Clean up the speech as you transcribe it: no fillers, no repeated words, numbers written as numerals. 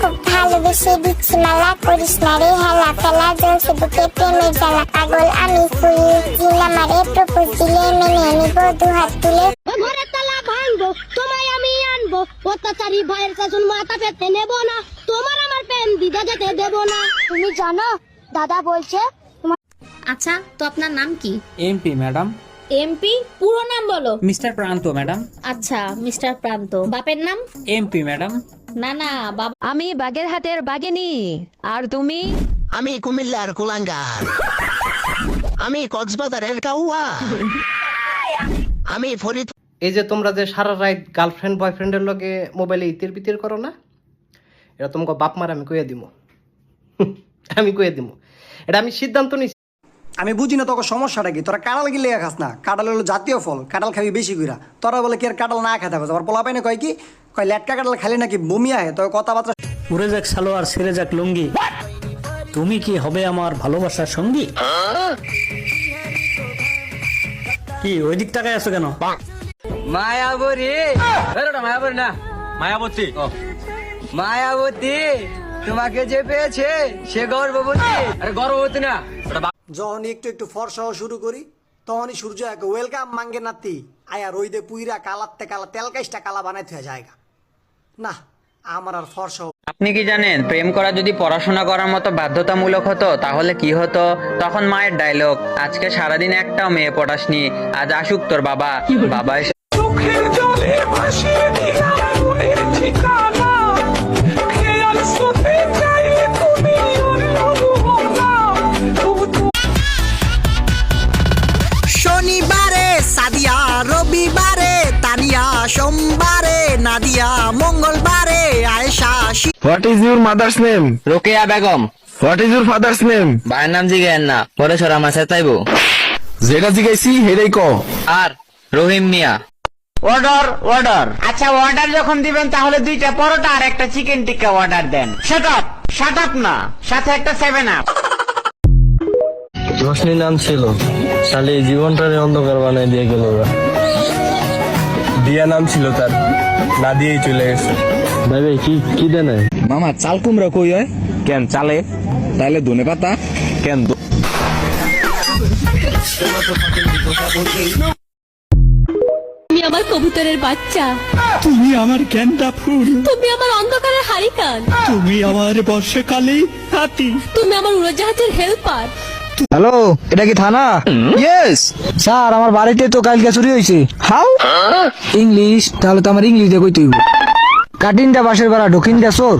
খুব ভালোবেসে দিচ্ছি মালা, করিস না রে হেলা ফেলা, জ্বলছে বুকে প্রেমের জ্বালা, পাগল আমি ফুল জিল আমারে প্রপোজ দিলে মেনে নিব দুহাত তুলে। ঘরের তালা ভাঙবো, তোমায় আমি আনবো, অত্যাচারী ভাইয়ের শাসন মাথা পেতে নেব না, তোমার আমার প্রেম দিদা যেতে দেব না। তুমি জানো দাদা বলছে। আচ্ছা, তো আপনার নাম কি? MP madam. এমপি পুরো নাম বলো। মিস্টার প্রান্ত ম্যাডাম। আচ্ছা, মিস্টার প্রান্ত। বাপের নাম? MP madam. না না, বাবা। আমি বাগেরহাটের বাগিনী। আর তুমি? আমি কুমিল্লার কুলাঙ্গার। আমি কক্সবাজারের কাউয়া। আমি ফরিদ। এই যে তোমরা যে সারা রাত গার্লফ্রেন্ড বয়ফ্রেন্ডের লগে মোবাইলে ইতির বিতির করো না, এটা তোমাকে বাপ মার আমি কইয়া দিব। আমি কইয়া দিব, এটা আমি সিদ্ধান্ত নিছি। আমি বুঝি না তোকে সমস্যাটা কি, তোরা কাঁঠাল গিলে খাস না? কাঁঠাল হলো জাতীয় ফল, কাঁঠাল খাবি বেশি কইরা। তোরা বলে কি আর কাঁঠাল না খেতে হবে? আবার পোলা পাইনে কয় কি, কয় লেটকা কাঁঠাল খালি নাকি বমি আহে। তোর কথাবার্তা উড়ে যাক সালোয়ার ছেড়ে যাক লুঙ্গি, তুমি কি হবে আমার ভালোবাসার সঙ্গী? কি ওই দিক তাকায় আছো কেন? মায়াবতী, মায়াবতী না, মায়াবতী, মায়াবতী তোমাকে যে পেয়েছে সে গর্ভবতী। আরে গর্ভবতী না, যখনই একটু একটু ফর্সাও শুরু করি তখনই সূর্য এক ওয়েলকাম মাঙ্গে নাতি আয়া রইদে পুইরা কালাতে কালা তেল কাইসটা কালা বানাইতে হয় জায়গা না। আমার আর ফর্সাও। আপনি কি জানেন প্রেম করা যদি পড়াশোনা করার মতো বাধ্যতামূলক হতো তাহলে কি হতো? তখন মায়ের ডায়লগ, আজকে সারাদিন একটাও মেয়ে পড়াসনি, আজ আসুক তোর বাবা। বাবা এসে শনিবারে সাদিয়া, রবিবারে তানিয়া, সোমবারে নাদিয়া, মঙ্গলবারে Ayesha. What is your mother's name? Rokeya Begum. What is your father's name? ভাইয়ের নাম জিজ্ঞেস না, পরে সরা মাসে তাইবো। যেটা জিজ্ঞাসি হেডাই ক। আর রহিম মিয়া। Order order. আচ্ছা, অর্ডার যখন দিবেন তাহলে 2টা পরোটা আর একটা চিকেন টিক্কা অর্ডার দেন। শাট আপ না, সাথে একটা 7 আপ। রোশনি নাম ছিল, শালি জীবনটারে অন্ধকার বানাই দিয়ে গেল। দিয়া নাম ছিল তার, না দিয়েই চলে গেছে। ভাই ভাই কি দেন? মামা চাল কুমড়া কই হয়? কেন চালে? তাহলে ধনে পাতা কেন? তুমি আমার কবুতরের বাচ্চা, তুমি আমার গেন্দা ফুল, তুমি আমার অন্ধকারের হারিকান, তুমি আমার বর্ষাকালে হাতি, তুমি আমার উড়োজাহাজের হেল্পার। হ্যালো, এটা কি থানা? ইয়েস স্যার, আমার বাড়িতে তো কালকে চুরি হয়েছে। হাউ? ইংলিশ? তাহলে তো আমার ইংলিশ দিয়ে কইতে হইব। কাটিনটা বাসের বেড়া ঢুকিন দা চোর।